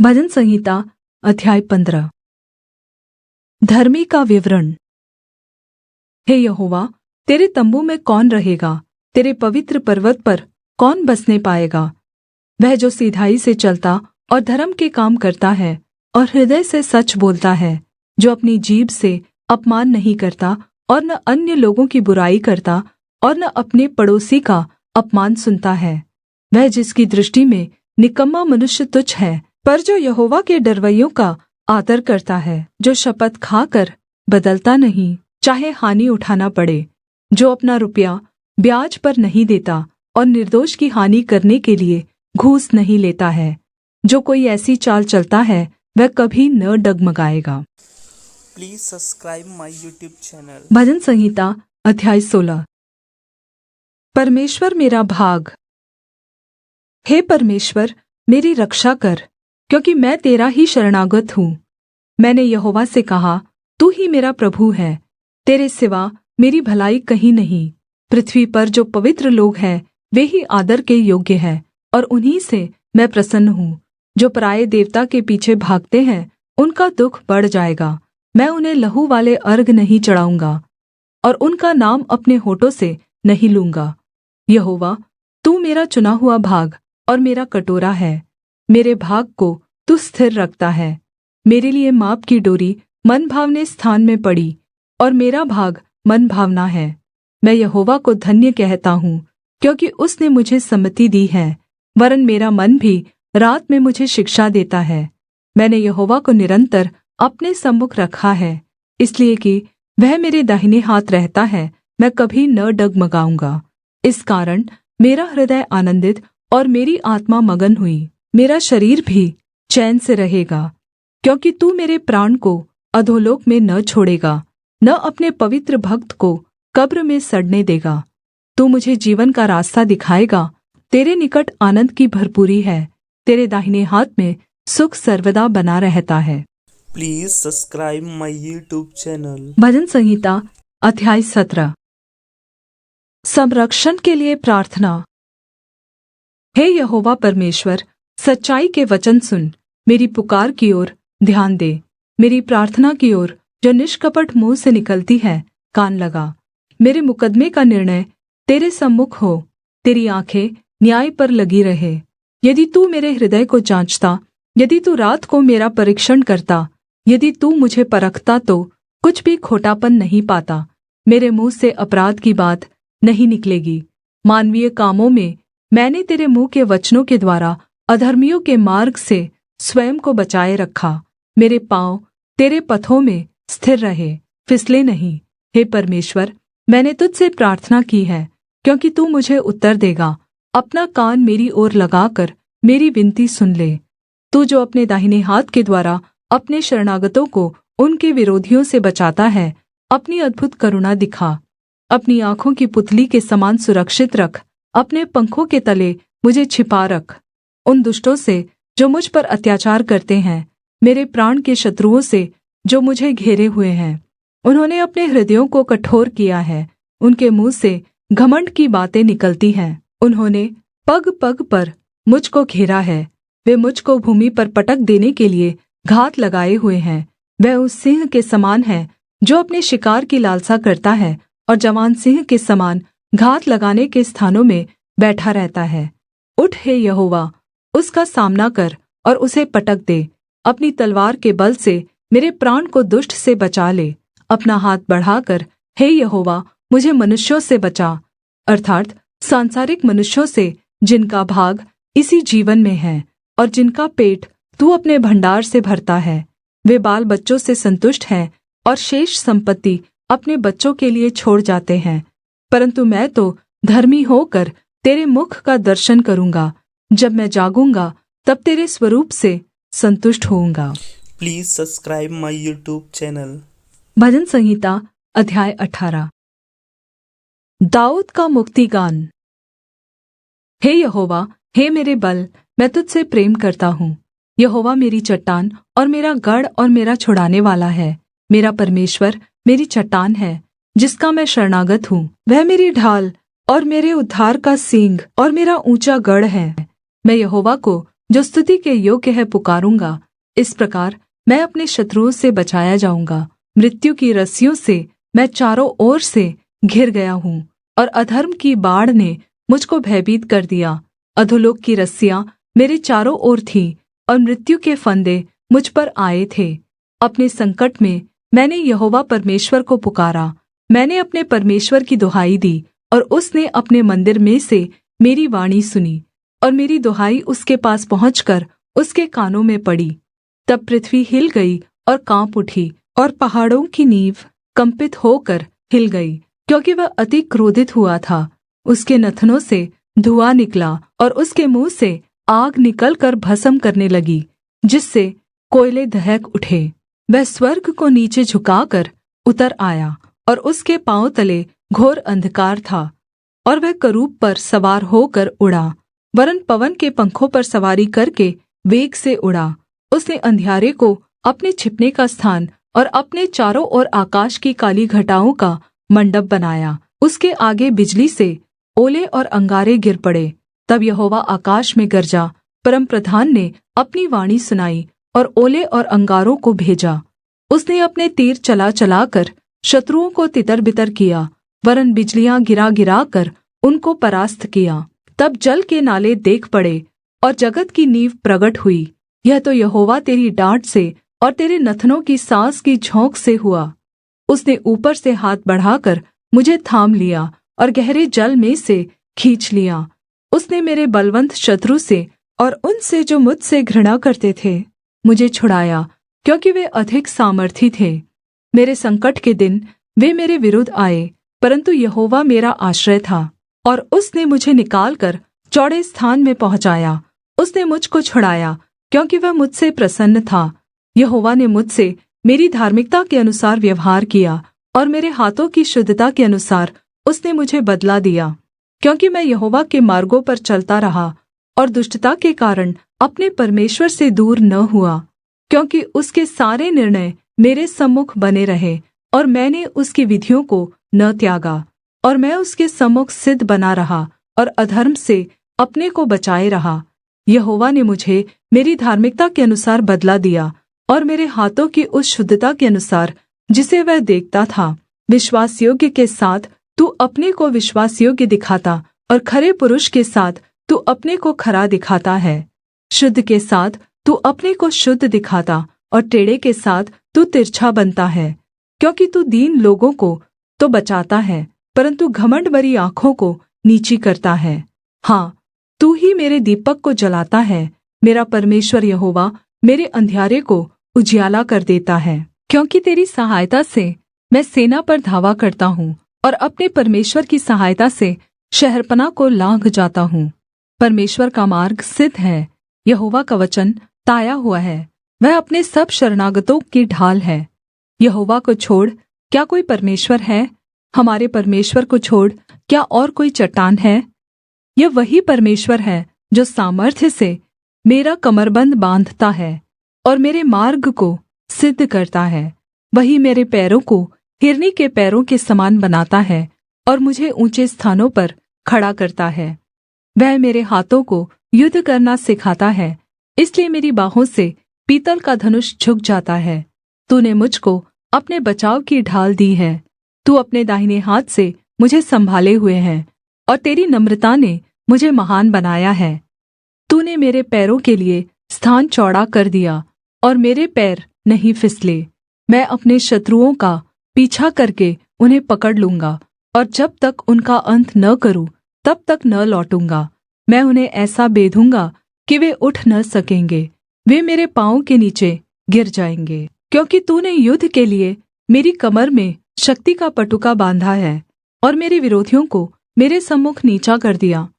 भजन संहिता अध्याय 15। धर्मी का विवरण। हे यहोवा, तेरे तम्बू में कौन रहेगा? तेरे पवित्र पर्वत पर कौन बसने पाएगा? वह जो सिधाई से चलता और धर्म के काम करता है और हृदय से सच बोलता है, जो अपनी जीभ से अपमान नहीं करता और न अन्य लोगों की बुराई करता और न अपने पड़ोसी का अपमान सुनता है। वह जिसकी दृष्टि में निकम्मा मनुष्य तुच्छ है, पर जो यहोवा के डरवैयों का आदर करता है, जो शपथ खाकर बदलता नहीं, चाहे हानि उठाना पड़े, जो अपना रुपया ब्याज पर नहीं देता और निर्दोष की हानि करने के लिए घूस नहीं लेता है, जो कोई ऐसी चाल चलता है वह कभी न डगमगाएगा। Please subscribe my YouTube channel. भजन संहिता अध्याय 16। परमेश्वर मेरा भाग। हे परमेश्वर, मेरी रक्षा कर, क्योंकि मैं तेरा ही शरणागत हूँ। मैंने यहोवा से कहा, तू ही मेरा प्रभु है, तेरे सिवा मेरी भलाई कहीं नहीं। पृथ्वी पर जो पवित्र लोग हैं वे ही आदर के योग्य हैं, और उन्हीं से मैं प्रसन्न हूँ। जो पराए देवता के पीछे भागते हैं उनका दुख बढ़ जाएगा। मैं उन्हें लहू वाले अर्घ नहीं चढ़ाऊँगा और उनका नाम अपने होठों से नहीं लूँगा। यहोवा, तू मेरा चुना हुआ भाग और मेरा कटोरा है। मेरे भाग को तू स्थिर रखता है। मेरे लिए माप की डोरी मनभावने स्थान में पड़ी, और मेरा भाग मनभावना है। मैं यहोवा को धन्य कहता हूँ, क्योंकि उसने मुझे सम्मति दी है, वरन् मेरा मन भी रात में मुझे शिक्षा देता है। मैंने यहोवा को निरन्तर अपने सम्मुख रखा है, इसलिए कि वह मेरे दाहिने हाथ रहता है, मैं कभी न डगमगाऊँगा। इस कारण मेरा हृदय आनन्दित और मेरी आत्मा मगन हुई। मेरा शरीर भी चैन से रहेगा, क्योंकि तू मेरे प्राण को अधोलोक में न छोड़ेगा, न अपने पवित्र भक्त को कब्र में सड़ने देगा। तू मुझे जीवन का रास्ता दिखाएगा। तेरे निकट आनन्द की भरपूरी है, तेरे दाहिने हाथ में सुख सर्वदा बना रहता है। Please subscribe my YouTube channel. भजन संहिता अध्याय 17। संरक्षण के लिए प्रार्थना। हे यहोवा परमेश्वर, सच्चाई के वचन सुन, मेरी पुकार की ओर ध्यान दे। मेरी प्रार्थना की ओर जो निष्कपट मुँह से निकलती है कान लगा। मेरे मुकद्दमे का निर्णय तेरे सम्मुख हो, तेरी आँखें न्याय पर लगी रहे। यदि तू मेरे हृदय को जाँचता, यदि तू रात को मेरा परीक्षण करता, यदि तू मुझे परखता, तो कुछ भी खोटापन नहीं पाता। मेरे मुँह से अपराध की बात नहीं निकलेगी। मानवीय कामों में मैंने तेरे मुँह के वचनों के द्वारा अधर्मियों के मार्ग से स्वयं को बचाए रखा। मेरे पाँव तेरे पथों में स्थिर रहे, फिसले नहीं। हे परमेश्वर, मैंने तुझसे प्रार्थना की है, क्योंकि तू मुझे उत्तर देगा। अपना कान मेरी ओर लगाकर मेरी विनती सुन ले। तू जो अपने दाहिने हाथ के द्वारा अपने शरणागतों को उनके विरोधियों से बचाता है, अपनी अद्भुत करुणा दिखा। अपनी आँखों की पुतली के समान सुरक्षित रख, अपने पंखों के तले मुझे छिपा रख। उन दुष्टों से जो मुझ पर अत्याचार करते हैं, मेरे प्राण के शत्रुओं से जो मुझे घेरे हुए हैं, उन्होंने अपने हृदयों को कठोर किया है। उनके मुँह से घमंड की बातें निकलती हैं। उन्होंने पग पग पर मुझको घेरा है। वे मुझको भूमि पर पटक देने के लिए घात लगाए हुए हैं। वह उस सिंह के समान है जो अपने शिकार की लालसा करता है, और जवान सिंह के समान घात लगाने के स्थानों में बैठा रहता है। उठ हे यहोवा, उसका सामना कर और उसे पटक दे। अपनी तलवार के बल से मेरे प्राण को दुष्ट से बचा ले। अपना हाथ बढ़ाकर हे यहोवा, मुझे मनुष्यों से बचा, अर्थात् सांसारिक मनुष्यों से, जिनका भाग इसी जीवन में है और जिनका पेट तू अपने भण्डार से भरता है। वे बाल बच्चों से संतुष्ट हैं और शेष संपत्ति अपने बच्चों के लिए छोड़ जाते हैं। परन्तु मैं तो धर्मी होकर तेरे मुख का दर्शन करूँगा। जब मैं जागूँगा तब तेरे स्वरूप से संतुष्ट होऊँगा। Please subscribe my YouTube channel. भजन संहिता अध्याय 18। दाऊद का मुक्ति गान। हे यहोवा, हे मेरे बल, मैं तुझसे प्रेम करता हूँ। यहोवा मेरी चट्टान और मेरा गढ़ और मेरा छुड़ाने वाला है। मेरा परमेश्वर मेरी चट्टान है, जिसका मैं शरणागत हूँ। वह मेरी ढाल और मेरे उद्धार का सींग और मेरा ऊँचा गढ़ है। मैं यहोवा को जो स्तुति के योग्य है पुकारूंगा। इस प्रकार मैं अपने शत्रुओं से बचाया जाऊँगा। मृत्यु की रस्सियों से मैं चारों ओर से घिर गया हूँ, और अधर्म की बाढ़ ने मुझको भयभीत कर दिया। अधोलोक की रस्सियाँ मेरे चारों ओर थीं, और मृत्यु के फंदे मुझ पर आए थे। अपने संकट में मैंने यहोवा परमेश्वर को पुकारा। मैंने अपने परमेश्वर की दुहाई दी, और उसने अपने मंदिर में से मेरी वाणी सुनी, और मेरी दुहाई उसके पास पहुँचकर उसके कानों में पड़ी। तब पृथ्वी हिल गई और काँप उठी, और पहाड़ों की नींव कंपित होकर हिल गई, क्योंकि वह अति क्रोधित हुआ था। उसके नथनों से धुआं निकला, और उसके मुँह से आग निकलकर भस्म करने लगी, जिससे कोयले दहक उठे। वह स्वर्ग को नीचे झुकाकर उतर आया, और उसके पाँव तले घोर अंधकार था। और वह करूब पर सवार होकर उड़ा, वरन् पवन के पंखों पर सवारी करके वेग से उड़ा। उसने अंधियारे को अपने छिपने का स्थान, और अपने चारों ओर आकाश की काली घटाओं का मंडप बनाया। उसके आगे बिजली से ओले और अंगारे गिर पड़े। तब यहोवा आकाश में गरजा, परमप्रधान ने अपनी वाणी सुनाई, और ओले और अंगारों को भेजा। उसने अपने तीर चला चलाकर शत्रुओं को तितर-बितर किया, वरन् बिजलियाँ गिरा गिराकर उनको परास्त किया। तब जल के नाले देख पड़े, और जगत की नींव प्रगट हुई। यह तो यहोवा तेरी डाँट से और तेरे नथनों की सांस की झोंक से हुआ। उसने ऊपर से हाथ बढ़ाकर मुझे थाम लिया, और गहरे जल में से खींच लिया। उसने मेरे बलवन्त शत्रु से और उनसे जो मुझसे घृणा करते थे मुझे छुड़ाया, क्योंकि वे अधिक सामर्थी थे। मेरे संकट के दिन वे मेरे विरुद्ध आए, परन्तु यहोवा मेरा आश्रय था, और उसने मुझे निकालकर चौड़े स्थान में पहुँचाया। उसने मुझको छुड़ाया, क्योंकि वह मुझसे प्रसन्न था। यहोवा ने मुझसे मेरी धार्मिकता के अनुसार व्यवहार किया, और मेरे हाथों की शुद्धता के अनुसार उसने मुझे बदला दिया। क्योंकि मैं यहोवा के मार्गों पर चलता रहा, और दुष्टता के कारण अपने परमेश्वर से दूर न हुआ। क्योंकि उसके सारे निर्णय मेरे सम्मुख बने रहे, और मैंने उसकी विधियों को न त्यागा। और मैं उसके सम्मुख सिद्ध बना रहा, और अधर्म से अपने को बचाए रहा। यहोवा ने मुझे मेरी धार्मिकता के अनुसार बदला दिया, और मेरे हाथों की उस शुद्धता के अनुसार जिसे वह देखता था। विश्वासयोग्य के साथ तू अपने को विश्वासयोग्य दिखाता, और खरे पुरुष के साथ तू अपने को खरा दिखाता है। शुद्ध के साथ तू अपने को शुद्ध दिखाता, और टेढ़े के साथ तू तिरछा बनता है। क्योंकि तू दीन लोगों को तो बचाता है, परन्तु घमण्ड भरी आँखों को नीची करता है। हाँ, तू ही मेरे दीपक को जलाता है। मेरा परमेश्वर यहोवा मेरे अंधियारे को उजियाला कर देता है। क्योंकि तेरी सहायता से मैं सेना पर धावा करता हूँ, और अपने परमेश्वर की सहायता से शहरपनाह को लांघ जाता हूँ। परमेश्वर का मार्ग सिद्ध है, यहोवा का वचन ताया हुआ है। वह अपने सब शरणागतों की ढाल है। यहोवा को छोड़ क्या कोई परमेश्वर है? हमारे परमेश्वर को छोड़ क्या और कोई चट्टान है? यह वही परमेश्वर है जो सामर्थ्य से मेरा कमरबन्द बाँधता है, और मेरे मार्ग को सिद्ध करता है। वही मेरे पैरों को हिरनी के पैरों के समान बनाता है, और मुझे ऊँचे स्थानों पर खड़ा करता है। वह मेरे हाथों को युद्ध करना सिखाता है, इसलिए मेरी बाहों से पीतल का धनुष झुक जाता है। तूने मुझको अपने बचाव की ढाल दी है। तू अपने दाहिने हाथ से मुझे संभाले हुए है, और तेरी नम्रता ने मुझे महान बनाया है। तूने मेरे पैरों के लिए स्थान चौड़ा कर दिया, और मेरे पैर नहीं फिसले। मैं अपने शत्रुओं का पीछा करके उन्हें पकड़ लूँगा, और जब तक उनका अंत न करूँ तब तक न लौटूँगा। मैं उन्हें ऐसा बेधूँगा कि वे उठ न सकेंगे। वे मेरे पाँव के नीचे गिर जाएंगे। क्योंकि तूने युद्ध के लिए मेरी कमर में शक्ति का पटुका बाँधा है, और मेरे विरोधियों को मेरे सम्मुख नीचा कर दिया।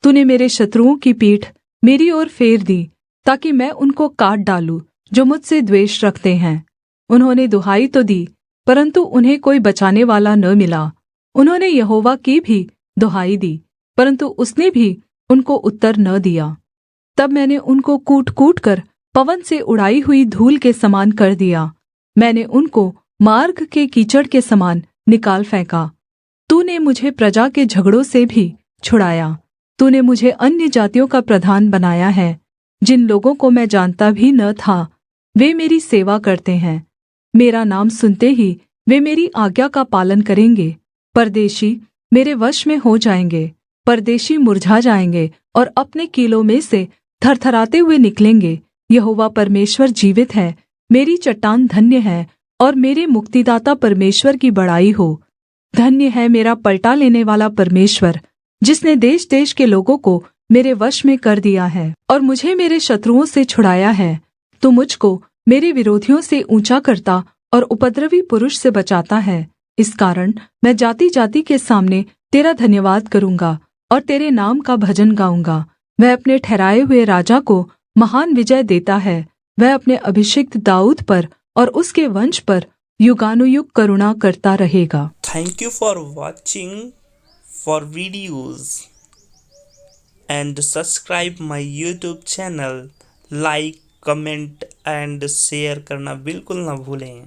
तूने मेरे शत्रुओं की पीठ मेरी ओर फेर दी, ताकि मैं उनको काट डालूँ जो मुझसे द्वेष रखते हैं। उन्होंने दुहाई तो दी, परन्तु उन्हें कोई बचाने वाला न मिला। उन्होंने यहोवा की भी दुहाई दी, परन्तु उसने भी उनको उत्तर न दिया। तब मैंने उनको कूट कूट कर पवन से उड़ाई हुई धूल के समान कर दिया। मैंने उनको मार्ग के कीचड़ के समान निकाल फेंका। तूने मुझे प्रजा के झगड़ों से भी छुड़ाया। तूने मुझे अन्य जातियों का प्रधान बनाया है। जिन लोगों को मैं जानता भी न था वे मेरी सेवा करते हैं। मेरा नाम सुनते ही वे मेरी आज्ञा का पालन करेंगे। परदेशी मेरे वश में हो जाएंगे, परदेशी मुर्झा जाएंगे और अपने कीलों में से थरथराते हुए निकलेंगे। यहोवा परमेश्वर जीवित है, मेरी चट्टान धन्य है और मेरे मुक्तिदाता परमेश्वर की बड़ाई हो। धन्य है मेरा पलटा लेने वाला परमेश्वर, जिसने देश देश के लोगों को मेरे वश में कर दिया है और मुझे मेरे शत्रुओं से छुड़ाया है। तू मुझको मेरे विरोधियों से ऊँचा करता और उपद्रवी पुरुष से बचाता है। इस कारण मैं जाति-जाति के सामने तेरा धन्यवाद करूँगा और तेरे नाम का भजन गाऊँगा। वह अपने ठहराए हुए राजा को महान विजय देता है। वह अपने अभिषिक्त दाऊद पर और उसके वंश पर युगानुयुग करुणा करता रहेगा। Thank you for watching for videos and subscribe my YouTube channel. Like, comment and share करना बिल्कुल ना भूलें।